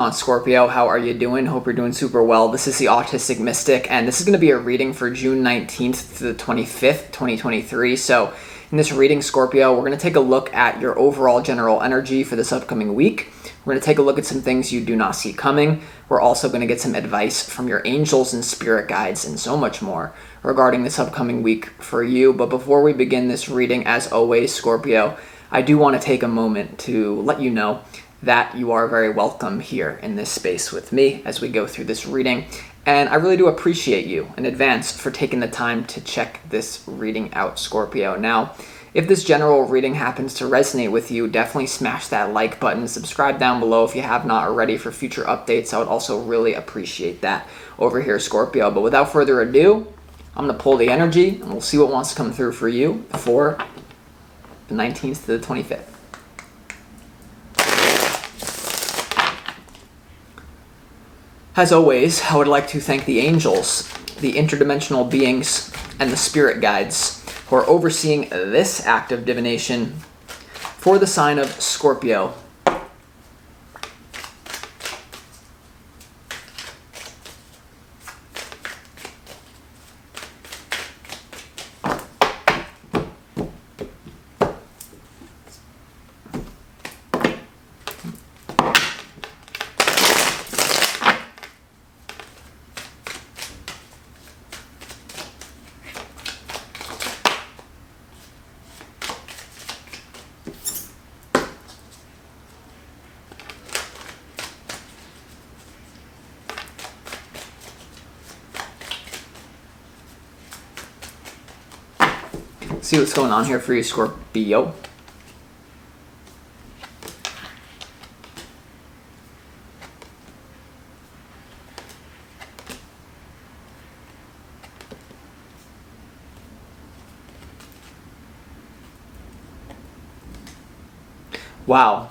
On Scorpio, how are you doing? Hope you're doing super well. This is the Autistic Mystic, and this is going to be a reading for June 19th to the 25th, 2023. So in this reading, Scorpio, we're going to take a look at your overall general energy for this upcoming week. We're going to take a look at some things you do not see coming. We're also going to get some advice from your angels and spirit guides and so much more regarding this upcoming week for you. But before we begin this reading, as always, Scorpio, I do want to take a moment to let you know that you are very welcome here in this space with me as we go through this reading. And I really do appreciate you in advance for taking the time to check this reading out, Scorpio. Now, if this general reading happens to resonate with you, definitely smash that like button, subscribe down below if you have not already for future updates. I would also really appreciate that over here, Scorpio. But without further ado, I'm going to pull the energy and we'll see what wants to come through for you for the 19th to the 25th. As always, I would like to thank the angels, the interdimensional beings, and the spirit guides who are overseeing this act of divination for the sign of Scorpio. See what's going on here for you, Scorpio. Wow.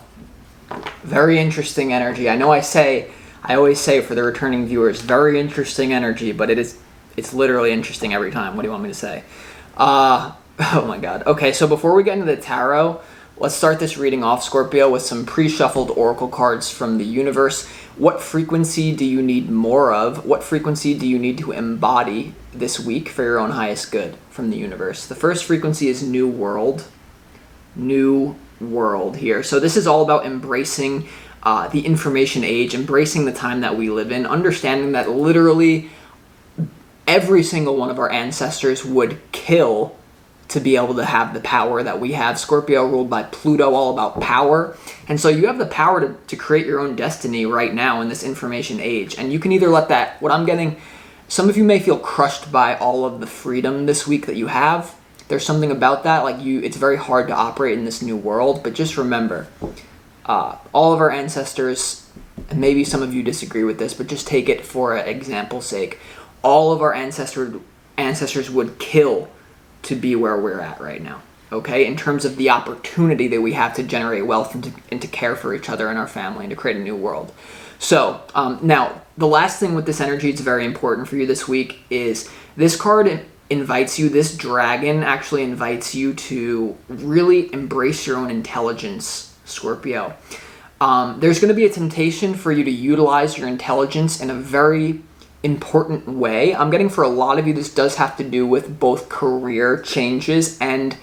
Very interesting energy. I know I always say for the returning viewers, very interesting energy, but it's literally interesting every time. What do you want me to say? Oh my god. Okay, so before we get into the tarot, let's start this reading off, Scorpio, with some pre-shuffled oracle cards from the universe. What frequency do you need more of? What frequency do you need to embody this week for your own highest good from the universe? The first frequency is New World. New World here. So this is all about embracing the information age, embracing the time that we live in, understanding that literally every single one of our ancestors would kill to be able to have the power that we have. Scorpio ruled by Pluto, all about power. And so you have the power to create your own destiny right now in this information age. And you can either let that, what I'm getting, some of you may feel crushed by all of the freedom this week that you have. There's something about that, like it's very hard to operate in this new world. But just remember, all of our ancestors, and maybe some of you disagree with this, but just take it for example's sake. All of our ancestors would kill to be where we're at right now, okay? In terms of the opportunity that we have to generate wealth and to care for each other and our family and to create a new world. So now, the last thing with this energy that's very important for you this week is this card invites you, this dragon actually invites you to really embrace your own intelligence, Scorpio. There's going to be a temptation for you to utilize your intelligence in a very important way. I'm getting for a lot of you, this does have to do with both career changes and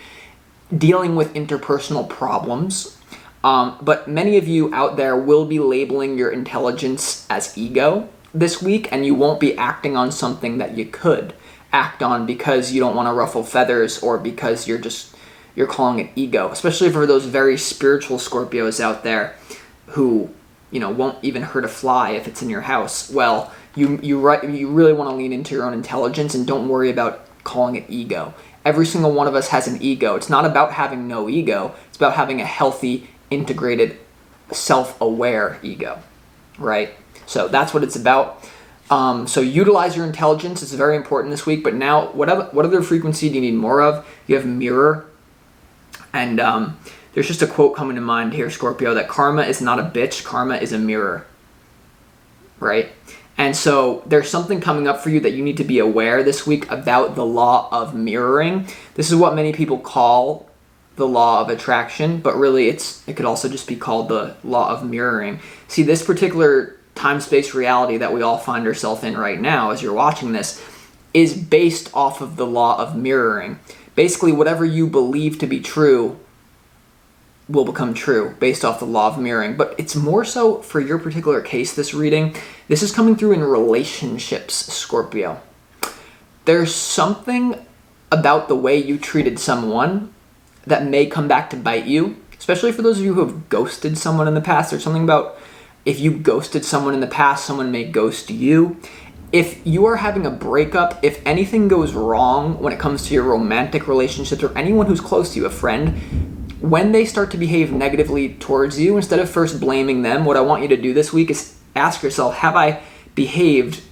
dealing with interpersonal problems. But many of you out there will be labeling your intelligence as ego this week, and you won't be acting on something that you could act on because you don't want to ruffle feathers or because you're calling it ego, especially for those very spiritual Scorpios out there who, won't even hurt a fly if it's in your house. Well, you really want to lean into your own intelligence and don't worry about calling it ego. Every single one of us has an ego. It's not about having no ego. It's about having a healthy, integrated, self-aware ego, right? So that's what it's about. So utilize your intelligence. It's very important this week. But now, what other frequency do you need more of? You have mirror. And there's just a quote coming to mind here, Scorpio, that karma is not a bitch. Karma is a mirror, right? And so there's something coming up for you that you need to be aware this week about the law of mirroring. This is what many people call the law of attraction, but really it could also just be called the law of mirroring. See, this particular time-space reality that we all find ourselves in right now as you're watching this is based off of the law of mirroring. Basically, whatever you believe to be true will become true based off the law of mirroring. But it's more so for your particular case, this reading. This is coming through in relationships, Scorpio. There's something about the way you treated someone that may come back to bite you, especially for those of you who have ghosted someone in the past. There's something about if you ghosted someone in the past, someone may ghost you. If you are having a breakup, if anything goes wrong when it comes to your romantic relationships or anyone who's close to you, a friend, when they start to behave negatively towards you, instead of first blaming them, what I want you to do this week is ask yourself, have I behaved,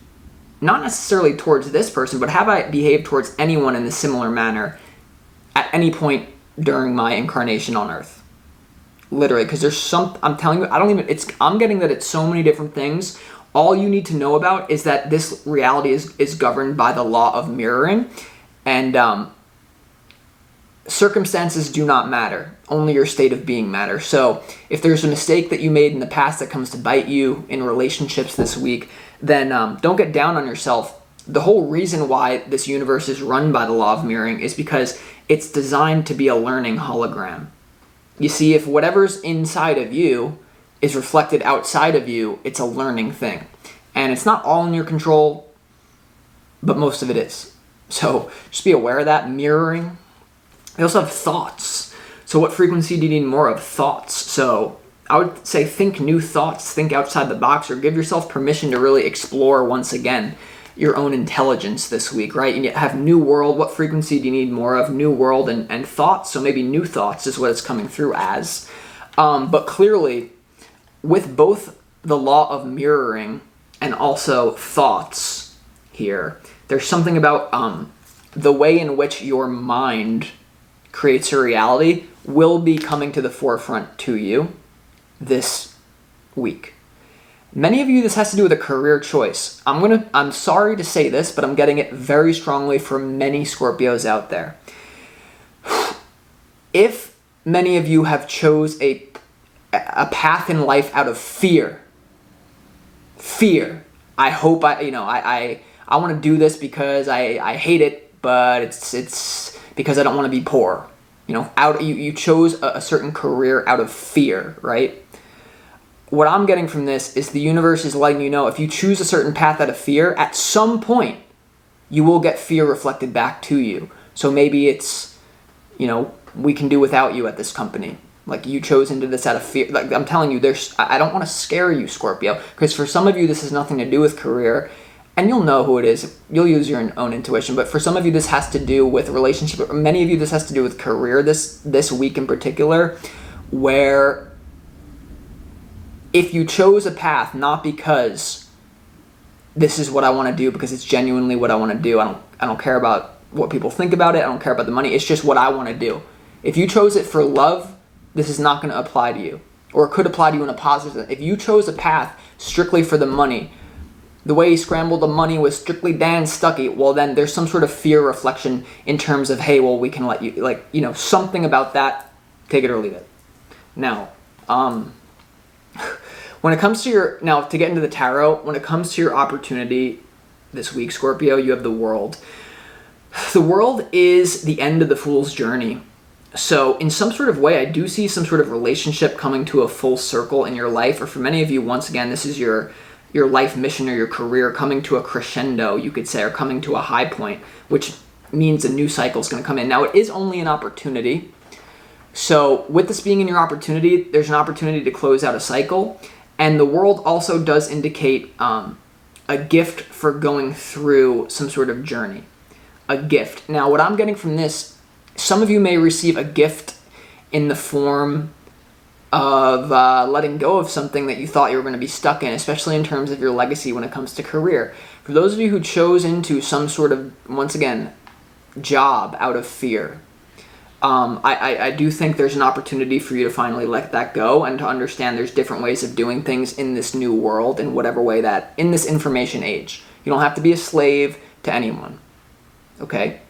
not necessarily towards this person, but have I behaved towards anyone in a similar manner at any point during my incarnation on Earth? Literally, because there's I'm telling you, I'm getting that it's so many different things. All you need to know about is that this reality is governed by the law of mirroring, and circumstances do not matter. Only your state of being matters. So if there's a mistake that you made in the past that comes to bite you in relationships this week, then don't get down on yourself. The whole reason why this universe is run by the law of mirroring is because it's designed to be a learning hologram. You see, if whatever's inside of you is reflected outside of you, it's a learning thing. And it's not all in your control, but most of it is. So just be aware of that. Mirroring. They also have thoughts. So what frequency do you need more of? Thoughts. So I would say think new thoughts, think outside the box, or give yourself permission to really explore once again your own intelligence this week, right? And you have new world. What frequency do you need more of? New world and thoughts. So maybe new thoughts is what it's coming through as. But clearly, with both the law of mirroring and also thoughts here, there's something about the way in which your mind creates your reality will be coming to the forefront to you this week. Many of you, this has to do with a career choice. I'm sorry to say this, but I'm getting it very strongly from many Scorpios out there. If many of you have chose a path in life out of fear, I hope I want to do this because I hate it, but it's because I don't want to be poor. You chose a certain career out of fear, right? What I'm getting from this is the universe is letting you know if you choose a certain path out of fear, at some point you will get fear reflected back to you. So maybe it's, we can do without you at this company. Like you chose into this out of fear. Like I'm telling you, I don't want to scare you, Scorpio, because for some of you this has nothing to do with career, and you'll know who it is. You'll use your own intuition. But for some of you this has to do with relationship. Many of you this has to do with career this week in particular, where if you chose a path not because this is what I want to do, because it's genuinely what I want to do, I don't care about what people think about it, I don't care about the money, it's just what I want to do. If you chose it for love, this is not going to apply to you, or it could apply to you in a positive sense. If you chose a path strictly for the money, the way he scrambled the money was strictly Dan Stuckey, well then there's some sort of fear reflection in terms of, hey, well we can let you, something about that, take it or leave it. Now, when it comes to to get into the tarot, when it comes to your opportunity this week, Scorpio, you have the World. The World is the end of the Fool's journey. So in some sort of way, I do see some sort of relationship coming to a full circle in your life, or for many of you, once again, this is your life mission or your career coming to a crescendo, you could say, or coming to a high point, which means a new cycle is going to come in. Now, it is only an opportunity. So with this being in your opportunity, there's an opportunity to close out a cycle. And the World also does indicate a gift for going through some sort of journey. A gift. Now, what I'm getting from this, some of you may receive a gift in the form of letting go of something that you thought you were going to be stuck in, especially in terms of your legacy when it comes to career. For those of you who chose into some sort of, once again, job out of fear, I do think there's an opportunity for you to finally let that go and to understand there's different ways of doing things in this new world, in whatever way in this information age. You don't have to be a slave to anyone, okay?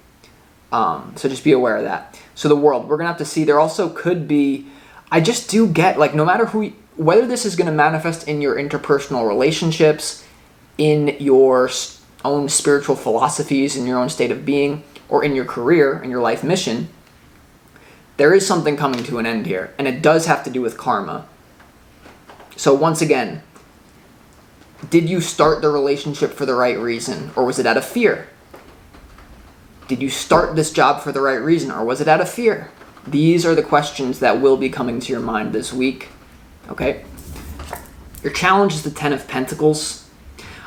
So just be aware of that. So the World, we're going to have to see, there also could be, I just do get, no matter who, whether this is going to manifest in your interpersonal relationships, in your own spiritual philosophies, in your own state of being, or in your career, in your life mission, there is something coming to an end here, and it does have to do with karma. So once again, did you start the relationship for the right reason, or was it out of fear? Did you start this job for the right reason, or was it out of fear? These are the questions that will be coming to your mind this week, okay? Your challenge is the Ten of Pentacles.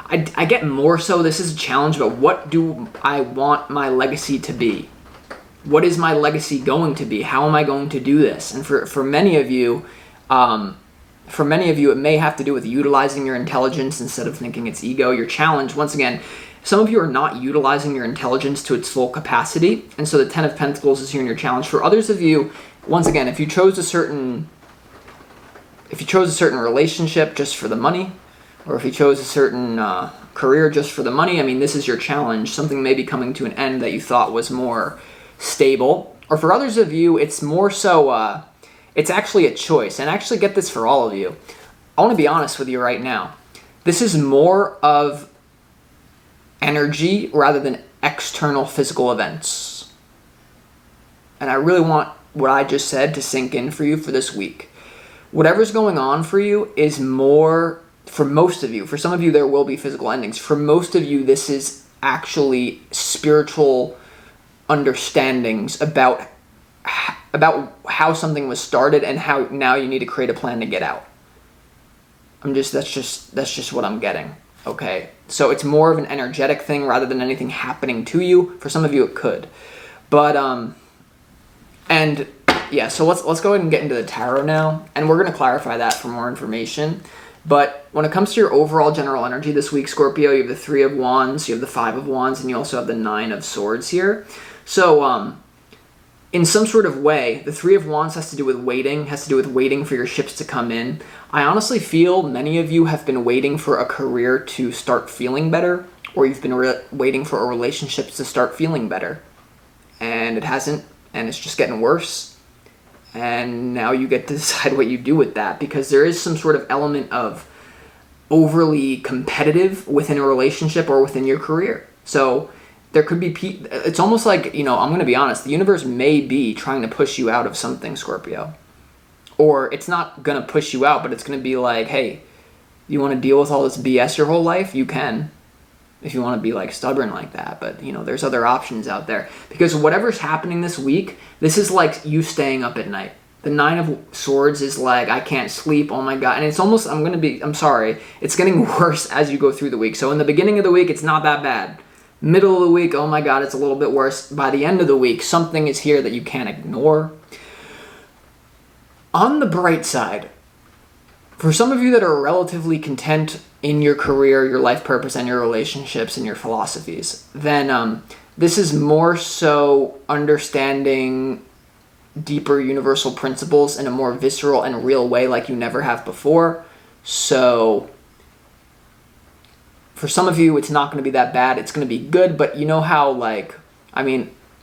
I get more so this is a challenge about what do I want my legacy to be? What is my legacy going to be? How am I going to do this? And for many of you, it may have to do with utilizing your intelligence instead of thinking it's ego. Your challenge, once again, some of you are not utilizing your intelligence to its full capacity, and so the Ten of Pentacles is here in your challenge. For others of you, once again, if you chose a certain relationship just for the money, or if you chose a certain career just for the money, I mean, this is your challenge. Something may be coming to an end that you thought was more stable. Or for others of you, it's more so, it's actually a choice. And I actually get this for all of you. I want to be honest with you right now. This is more of energy rather than external physical events. And I really want what I just said to sink in for you for this week. Whatever's going on for you is more, for most of you, for some of you there will be physical endings. For most of you, this is actually spiritual understandings about how something was started and how now you need to create a plan to get out. That's just what I'm getting. Okay, so it's more of an energetic thing rather than anything happening to you. For some of you, it could, but and yeah. So let's go ahead and get into the tarot now, and we're gonna clarify that for more information. But when it comes to your overall general energy this week, Scorpio, you have the Three of Wands, you have the Five of Wands, and you also have the Nine of Swords here. So in some sort of way, the Three of Wands has to do with waiting for your ships to come in. I honestly feel many of you have been waiting for a career to start feeling better, or you've been waiting for a relationship to start feeling better. And it hasn't, and it's just getting worse. And now you get to decide what you do with that, because there is some sort of element of overly competitive within a relationship or within your career. So there could be, it's almost like, I'm going to be honest, the universe may be trying to push you out of something, Scorpio. Or it's not going to push you out, but it's going to be like, hey, you want to deal with all this BS your whole life? You can, if you want to be like stubborn like that. But, there's other options out there. Because whatever's happening this week, this is like you staying up at night. The Nine of Swords is like, I can't sleep, oh my God. And it's almost, I'm sorry, it's getting worse as you go through the week. So in the beginning of the week, it's not that bad. Middle of the week, oh my God, it's a little bit worse. By the end of the week, something is here that you can't ignore. On the bright side, for some of you that are relatively content in your career, your life purpose, and your relationships and your philosophies, then this is more so understanding deeper universal principles in a more visceral and real way like you never have before. So for some of you, it's not going to be that bad. It's going to be good, but you know how,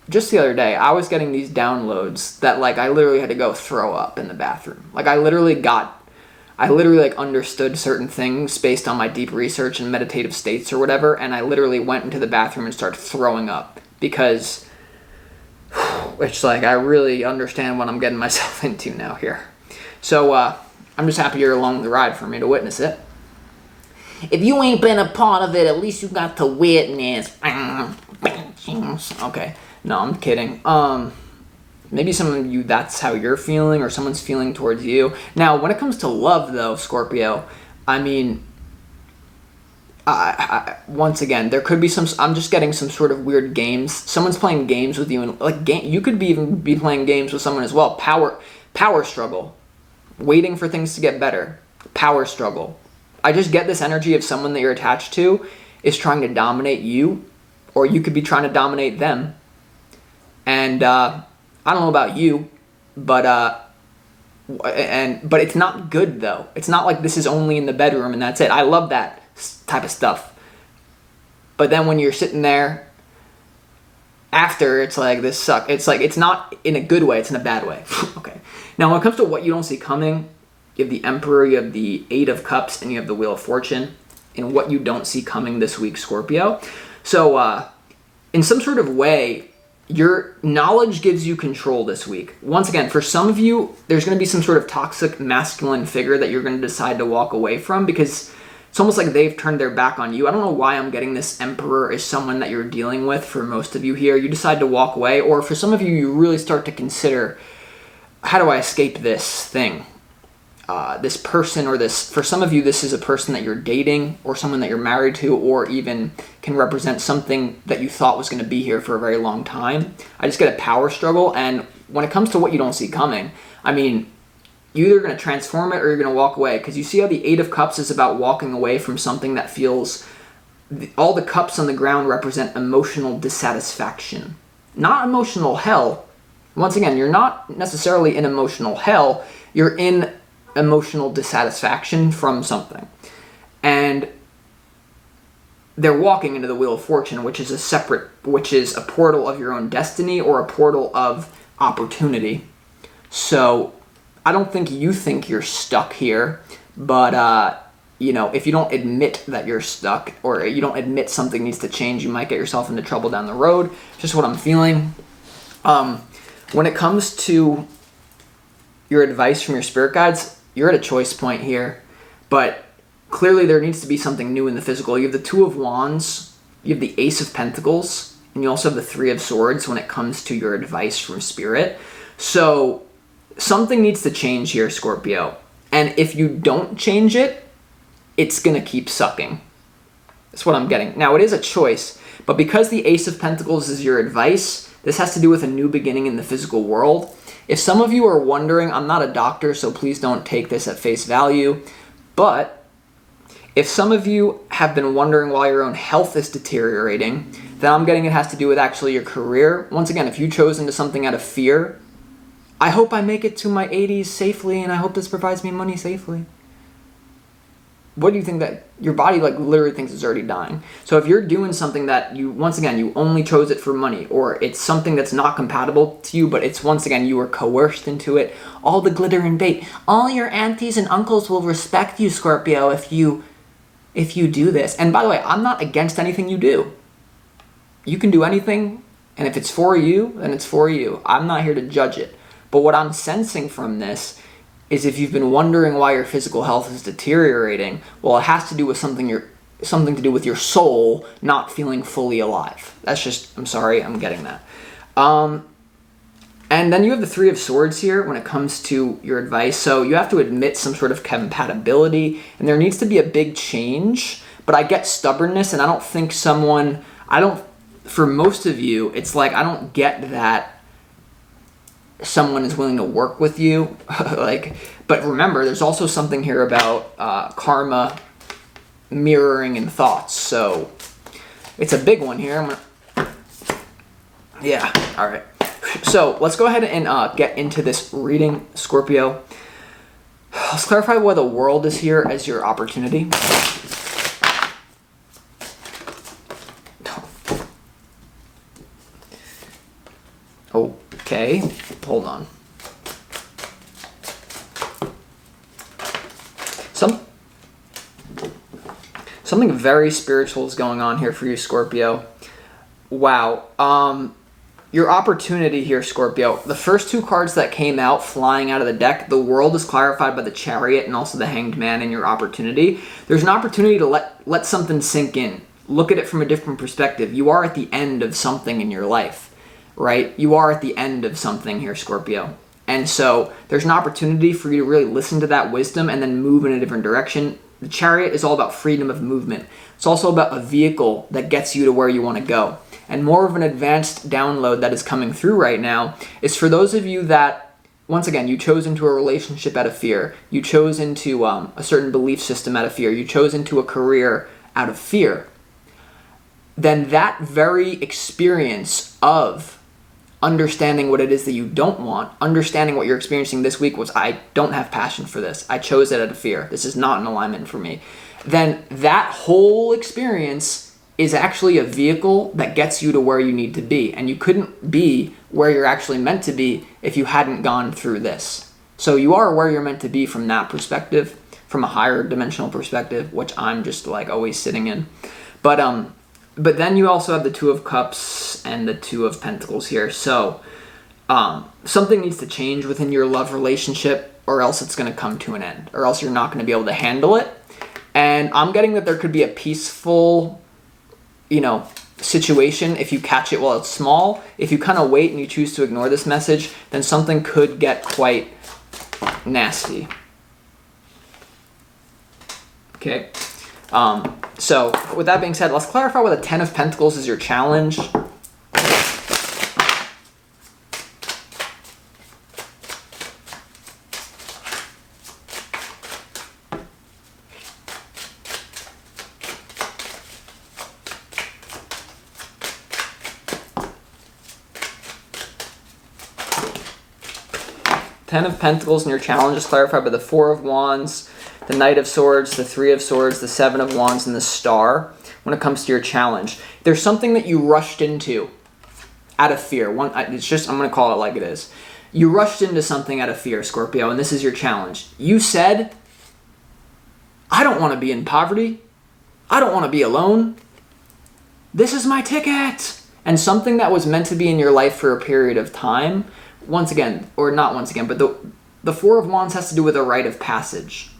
just the other day, I was getting these downloads that, I literally had to go throw up in the bathroom. I literally understood certain things based on my deep research and meditative states or whatever, and I literally went into the bathroom and started throwing up because it's I really understand what I'm getting myself into now here. So I'm just happy you're along the ride for me to witness it. If you ain't been a part of it, at least you got to witness. Okay, no, I'm kidding. Maybe some of you, that's how you're feeling, or someone's feeling towards you. Now, when it comes to love, though, Scorpio, once again, there could be I'm just getting some sort of weird games. Someone's playing games with you, and you could even be playing games with someone as well. Power struggle. Waiting for things to get better. Power struggle. I just get this energy of someone that you're attached to is trying to dominate you, or you could be trying to dominate them. And I don't know about you, but it's not good though. It's not like this is only in the bedroom and that's it. I love that type of stuff. But then when you're sitting there after, it's like, this sucks. It's like, it's not in a good way, it's in a bad way. Okay. Now when it comes to what you don't see coming, you have the Emperor, you have the Eight of Cups, and you have the Wheel of Fortune in what you don't see coming this week, Scorpio. So in some sort of way, your knowledge gives you control this week. Once again, for some of you, there's going to be some sort of toxic masculine figure that you're going to decide to walk away from because it's almost like they've turned their back on you. I don't know why I'm getting this Emperor as someone that you're dealing with. For most of you here, you decide to walk away, or for some of you, you really start to consider, how do I escape this thing? This person, or this, for some of you, this is a person that you're dating or someone that you're married to, or even can represent something that you thought was going to be here for a very long time. I just get a power struggle. And when it comes to what you don't see coming, I mean, you're either going to transform it or you're going to walk away, because you see how the Eight of Cups is about walking away from something that feels, all the cups on the ground represent emotional dissatisfaction, not emotional hell. Once again, you're not necessarily in emotional hell, you're in emotional dissatisfaction from something. And they're walking into the Wheel of Fortune, which is a portal of your own destiny, or a portal of opportunity. So I don't think you think you're stuck here, but if you don't admit that you're stuck, or you don't admit something needs to change, you might get yourself into trouble down the road. Just what I'm feeling. When it comes to your advice from your spirit guides, you're at a choice point here, but clearly there needs to be something new in the physical. You have the Two of Wands, you have the Ace of Pentacles, and you also have the Three of Swords when it comes to your advice from spirit. So something needs to change here, Scorpio. And if you don't change it, it's going to keep sucking. That's what I'm getting. Now, it is a choice, but because the Ace of Pentacles is your advice, this has to do with a new beginning in the physical world. If some of you are wondering, I'm not a doctor, so please don't take this at face value, but if some of you have been wondering why your own health is deteriorating, then I'm getting it has to do with actually your career. Once again, if you chose into something out of fear, I hope I make it to my 80s safely, and I hope this provides me money safely. What do you think that your body literally thinks it's already dying? So if you're doing something that you only chose it for money, or it's something that's not compatible to you, but it's, once again, you were coerced into it, all the glitter and bait, all your aunties and uncles will respect you, Scorpio, if you do this. And by the way, I'm not against anything you do. You can do anything, and if it's for you, then it's for you. I'm not here to judge it. But what I'm sensing from this is, if you've been wondering why your physical health is deteriorating, well, it has to do with something to do with your soul not feeling fully alive. That's just, I'm sorry, I'm getting that. And then you have the Three of Swords here when it comes to your advice. So you have to admit some sort of compatibility, and there needs to be a big change. But I get stubbornness, and I don't think for most of you, it's like, I don't get that someone is willing to work with you. But remember, there's also something here about karma, mirroring, and thoughts. So it's a big one here. Yeah, all right. So let's go ahead and get into this reading, Scorpio. Let's clarify why the World is here as your opportunity. Okay, hold on. Something very spiritual is going on here for you, Scorpio. Wow. Your opportunity here, Scorpio. The first two cards that came out flying out of the deck, the World is clarified by the Chariot and also the Hanged Man in your opportunity. There's an opportunity to let something sink in. Look at it from a different perspective. You are at the end of something in your life, right? You are at the end of something here, Scorpio. And so there's an opportunity for you to really listen to that wisdom and then move in a different direction. The Chariot is all about freedom of movement. It's also about a vehicle that gets you to where you want to go. And more of an advanced download that is coming through right now is for those of you that, once again, you chose into a relationship out of fear. You chose into a certain belief system out of fear. You chose into a career out of fear. Then that very experience of understanding what it is that you don't want, understanding what you're experiencing this week was, I don't have passion for this. I chose it out of fear. This is not in alignment for me. Then that whole experience is actually a vehicle that gets you to where you need to be. And you couldn't be where you're actually meant to be if you hadn't gone through this. So you are where you're meant to be from that perspective, from a higher dimensional perspective, which I'm just like always sitting in. But then you also have the Two of Cups and the Two of Pentacles here. So something needs to change within your love relationship, or else it's going to come to an end, or else you're not going to be able to handle it. And I'm getting that there could be a peaceful, situation if you catch it while it's small. If you kind of wait and you choose to ignore this message, then something could get quite nasty. Okay. So with that being said, let's clarify why the Ten of Pentacles is your challenge. Ten of Pentacles and your challenge is clarified by the Four of Wands, the Knight of Swords, the Three of Swords, the Seven of Wands, and the Star when it comes to your challenge. There's something that you rushed into out of fear. I'm going to call it like it is. You rushed into something out of fear, Scorpio, and this is your challenge. You said, I don't want to be in poverty. I don't want to be alone. This is my ticket. And something that was meant to be in your life for a period of time, once again, or not once again, but the Four of Wands has to do with a rite of passage.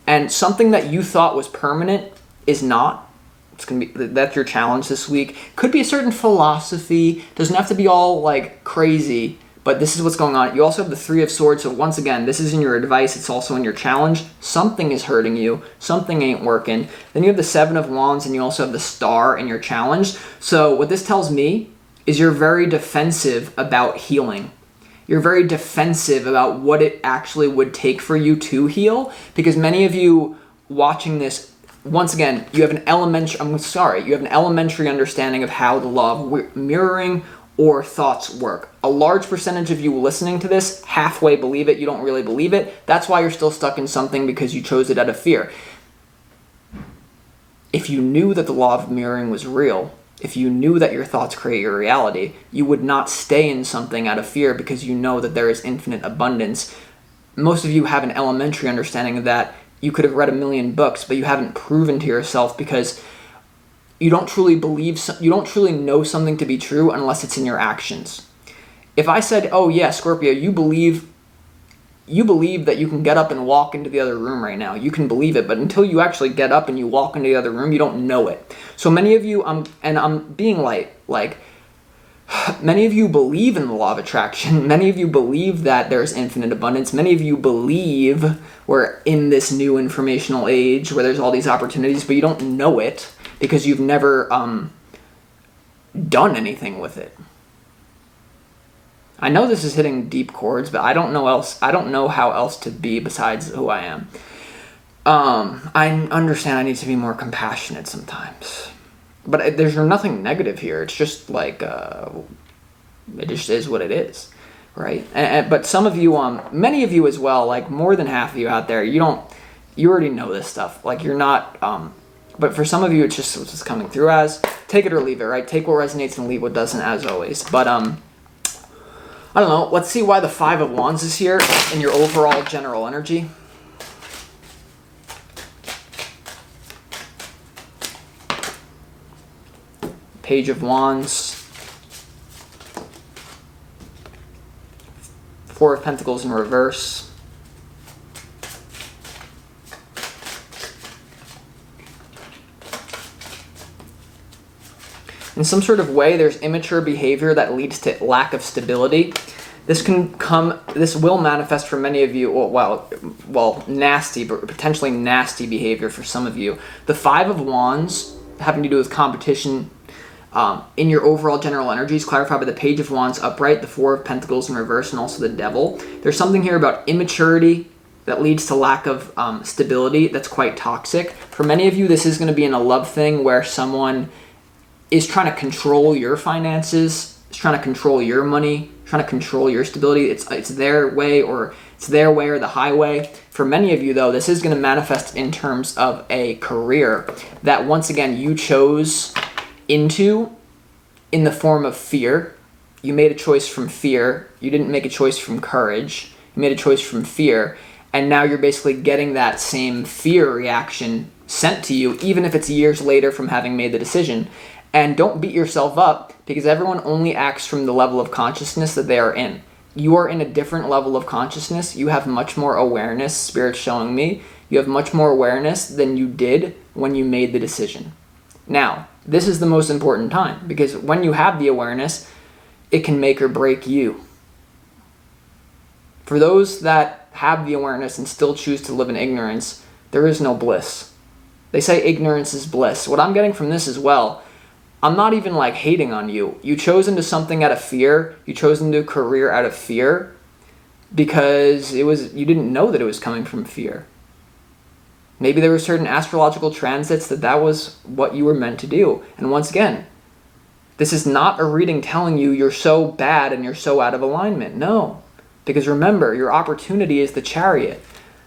And something that you thought was permanent is not. That's your challenge this week. Could be a certain philosophy. Doesn't have to be all like crazy, but this is what's going on. You also have the Three of Swords. So once again, this is in your advice. It's also in your challenge. Something is hurting you. Something ain't working. Then you have the Seven of Wands, and you also have the Star in your challenge. So what this tells me is you're very defensive about healing. You're very defensive about what it actually would take for you to heal, because many of you watching this, once again, you have an elementary understanding of how the law of mirroring or thoughts work. A large percentage of you listening to this halfway believe it. You don't really believe it. That's why you're still stuck in something, because you chose it out of fear. If you knew that the law of mirroring was real, if you knew that your thoughts create your reality, you would not stay in something out of fear, because you know that there is infinite abundance. Most of you have an elementary understanding of that. You could have read a million books, but you haven't proven to yourself, because you don't truly know something to be true unless it's in your actions. If I said, oh yeah, Scorpio, you believe that you can get up and walk into the other room right now. You can believe it, but until you actually get up and you walk into the other room, you don't know it. So many of you, and I'm being like, many of you believe in the law of attraction. Many of you believe that there's infinite abundance. Many of you believe we're in this new informational age where there's all these opportunities, but you don't know it because you've never done anything with it. I know this is hitting deep chords, but I don't know how else to be besides who I am. I understand I need to be more compassionate sometimes. But there's nothing negative here. It's just like, it just is what it is, right? But some of you, many of you as well, like more than half of you out there, you already know this stuff. Like you're not, but for some of you, it's just what's it's coming through as. Take it or leave it, right? Take what resonates and leave what doesn't, as always. But, I don't know. Let's see why the Five of Wands is here in your overall general energy. Page of Wands. Four of Pentacles in reverse. In some sort of way, there's immature behavior that leads to lack of stability. This will manifest for many of you, well, nasty, but potentially nasty behavior for some of you. The Five of Wands having to do with competition in your overall general energy is clarified by the Page of Wands upright, the Four of Pentacles in reverse, and also the Devil. There's something here about immaturity that leads to lack of stability that's quite toxic. For many of you, this is going to be in a love thing where someone is trying to control your finances, is trying to control your money, trying to control your stability. It's their way or the highway. For many of you, though, this is going to manifest in terms of a career that, once again, you chose into in the form of fear. You made a choice from fear. You didn't make a choice from courage. You made a choice from fear, and now you're basically getting that same fear reaction sent to you, even if it's years later from having made the decision. And don't beat yourself up, because everyone only acts from the level of consciousness that they are in. You are in a different level of consciousness. You have much more awareness, Spirit's showing me. You have much more awareness than you did when you made the decision. Now, this is the most important time, because when you have the awareness, it can make or break you. For those that have the awareness and still choose to live in ignorance, there is no bliss. They say ignorance is bliss. What I'm getting from this as well, I'm not even like hating on you. You chose into something out of fear. You chose into a career out of fear because you didn't know that it was coming from fear. Maybe there were certain astrological transits that was what you were meant to do. And once again, this is not a reading telling you you're so bad and you're so out of alignment. No. Because remember, your opportunity is the chariot.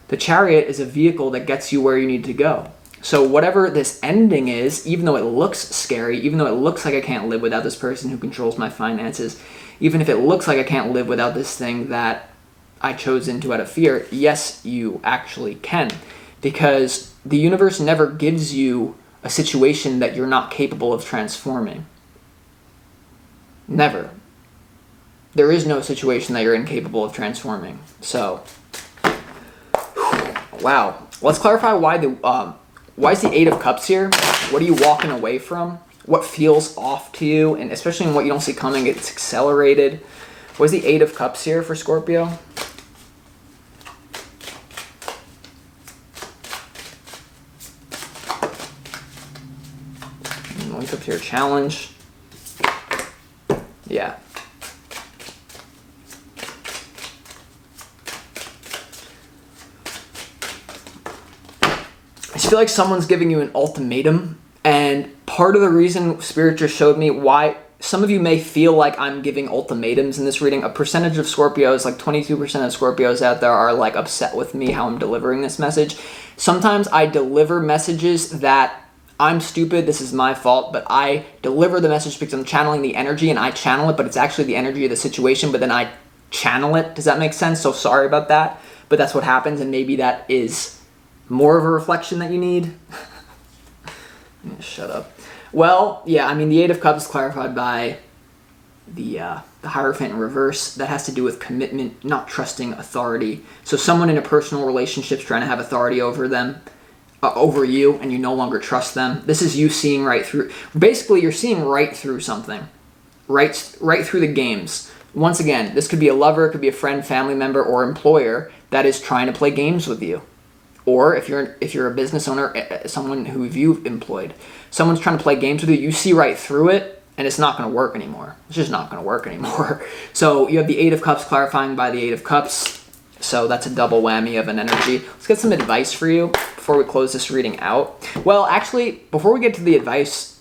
The chariot is a vehicle that gets you where you need to go. So whatever this ending is, even though it looks scary, even though it looks like I can't live without this person who controls my finances, even if it looks like I can't live without this thing that I chose into out of fear, yes, you actually can. Because the universe never gives you a situation that you're not capable of transforming. Never. There is no situation that you're incapable of transforming. So, wow. Let's clarify why is the Eight of Cups here? What are you walking away from? What feels off to you? And especially in what you don't see coming, it's accelerated. What is the Eight of Cups here for Scorpio? Link up to your challenge. Yeah. I just feel like someone's giving you an ultimatum, and part of the reason Spirit just showed me why some of you may feel like I'm giving ultimatums in this reading. A percentage of Scorpios, like 22% of Scorpios out there, are like upset with me how I'm delivering this message. Sometimes I deliver messages that I'm stupid, this is my fault, but I deliver the message because I'm channeling the energy, and I channel it, but it's actually the energy of the situation, but then I channel it. Does that make sense? So sorry about that, but that's what happens, and maybe that is more of a reflection that you need. Shut up. Well, yeah, I mean, the Eight of Cups is clarified by the Hierophant in reverse. That has to do with commitment, not trusting authority. So someone in a personal relationship is trying to have authority over them, over you, and you no longer trust them. This is you seeing right through. Basically, you're seeing right through something. Right through the games. Once again, this could be a lover, it could be a friend, family member, or employer that is trying to play games with you. Or if you're a business owner, someone who you've employed, someone's trying to play games with you, you see right through it, and it's not going to work anymore. It's just not going to work anymore. So you have the Eight of Cups clarifying by the Eight of Cups. So that's a double whammy of an energy. Let's get some advice for you before we close this reading out. Well, actually, before we get to the advice,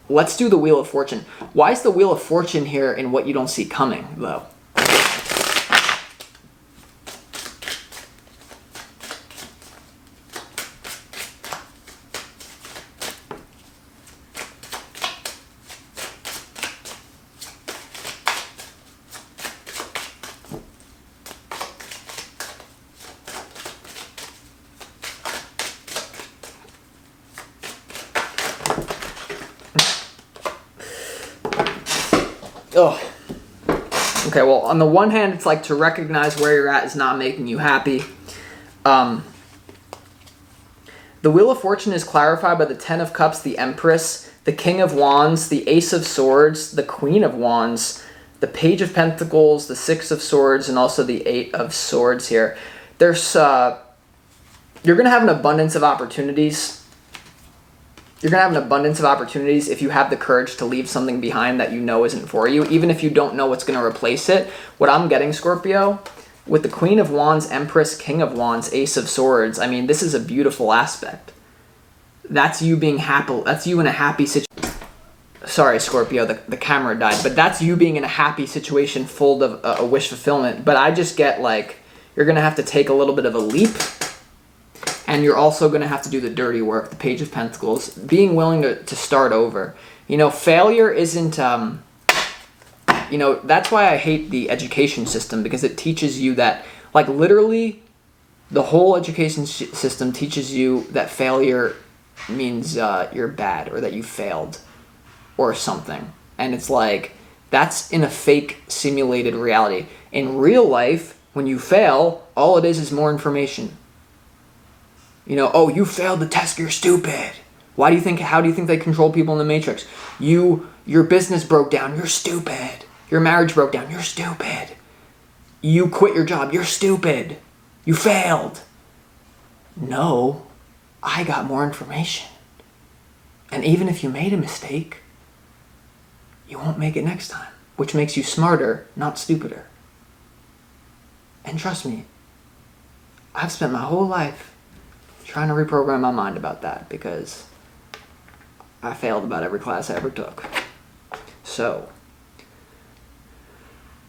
let's do the Wheel of Fortune. Why is the Wheel of Fortune here in what you don't see coming, though? Oh. Okay, well, on the one hand, it's like to recognize where you're at is not making you happy. The Wheel of Fortune is clarified by the Ten of Cups, the Empress, the King of Wands, the Ace of Swords, the Queen of Wands, the Page of Pentacles, the Six of Swords, and also the Eight of Swords here. There's, you're going to have an abundance of opportunities. You're going to have an abundance of opportunities if you have the courage to leave something behind that you know isn't for you, even if you don't know what's going to replace it. What I'm getting, Scorpio, with the Queen of Wands, Empress, King of Wands, Ace of Swords, I mean, this is a beautiful aspect. That's you being happy. That's you in a happy situation. Sorry, Scorpio, the camera died. But that's you being in a happy situation full of a wish fulfillment. But I just get like, you're going to have to take a little bit of a leap. And you're also going to have to do the dirty work, the Page of Pentacles, being willing to start over. You know, failure isn't, you know, that's why I hate the education system, because it teaches you that Like literally, the whole education system teaches you that failure means you're bad or that you failed or something. And it's like, that's in a fake simulated reality. In real life, when you fail, all it is more information. You know, oh, you failed the test, you're stupid. How do you think they control people in the Matrix? Your business broke down, you're stupid. Your marriage broke down, you're stupid. You quit your job, you're stupid. You failed. No, I got more information. And even if you made a mistake, you won't make it next time, which makes you smarter, not stupider. And trust me, I've spent my whole life trying to reprogram my mind about that because I failed about every class I ever took. So,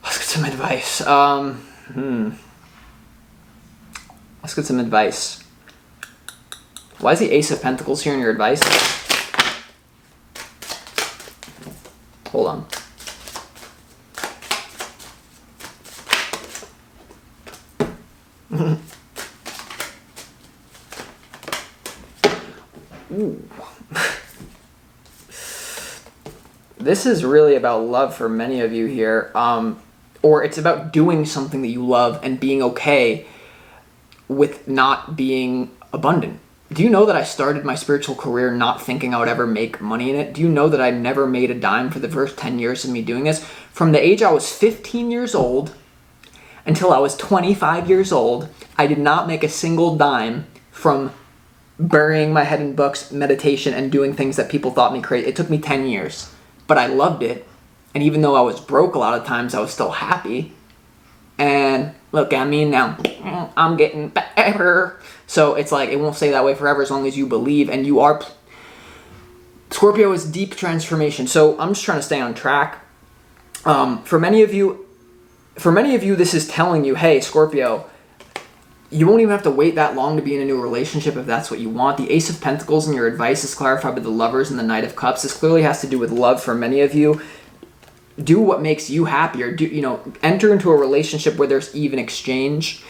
let's get some advice. Let's get some advice. Why is the Ace of Pentacles here in your advice? Hold on. Ooh. This is really about love for many of you here. Or it's about doing something that you love and being okay with not being abundant. Do you know that I started my spiritual career not thinking I would ever make money in it? Do you know that I never made a dime for the first 10 years of me doing this? From the age I was 15 years old until I was 25 years old, I did not make a single dime from burying my head in books, meditation, and doing things that people thought me crazy. It took me 10 years, but I loved it. And even though I was broke a lot of times, I was still happy. And look at me now, I'm getting better. So it's like, it won't stay that way forever as long as you believe. And you are, Scorpio is deep transformation. So I'm just trying to stay on track. For many of you, this is telling you, hey, Scorpio, you won't even have to wait that long to be in a new relationship if that's what you want. The Ace of Pentacles in your advice is clarified by the Lovers and the Knight of Cups. This clearly has to do with love for many of you. Do what makes you happier. Enter into a relationship where there's even exchange.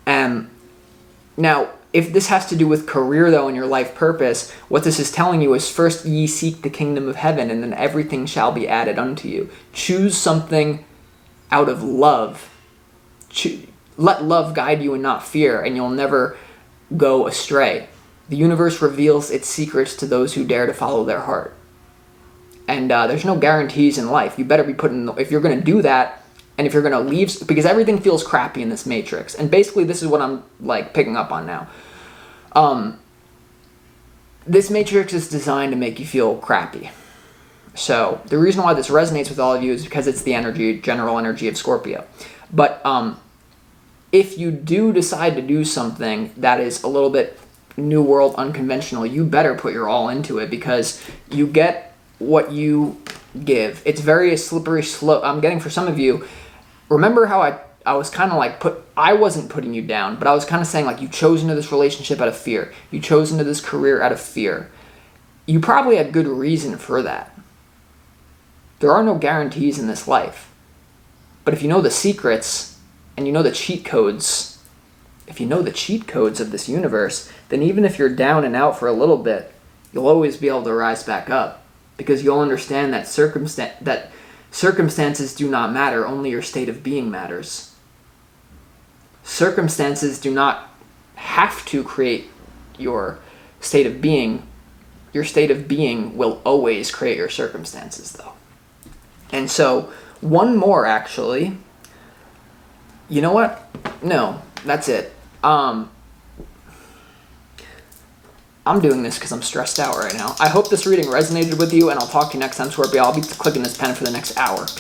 Now, if this has to do with career, though, and your life purpose, what this is telling you is first ye seek the kingdom of heaven, and then everything shall be added unto you. Choose something out of love. Let love guide you and not fear, and you'll never go astray. The universe reveals its secrets to those who dare to follow their heart. And there's no guarantees in life. You better be if you're going to do that, and if you're going to leave, because everything feels crappy in this matrix. And basically, this is what I'm like picking up on now. This matrix is designed to make you feel crappy. So the reason why this resonates with all of you is because it's the general energy of Scorpio. But if you do decide to do something that is a little bit new world, unconventional, you better put your all into it, because you get what you give. It's very slippery slope. I'm getting, for some of you, remember how I was kind of like I wasn't putting you down, but I was kind of saying, like, you chose into this relationship out of fear. You chose into this career out of fear. You probably had good reason for that. There are no guarantees in this life. But if you know the secrets and you know the cheat codes, if you know the cheat codes of this universe, then even if you're down and out for a little bit, you'll always be able to rise back up. Because you'll understand that circumstances do not matter, only your state of being matters. Circumstances do not have to create your state of being. Your state of being will always create your circumstances, though. And so, one more, actually. You know what? No, that's it. I'm doing this because I'm stressed out right now. I hope this reading resonated with you, and I'll talk to you next time, Scorpio. I'll be clicking this pen for the next hour. Peace.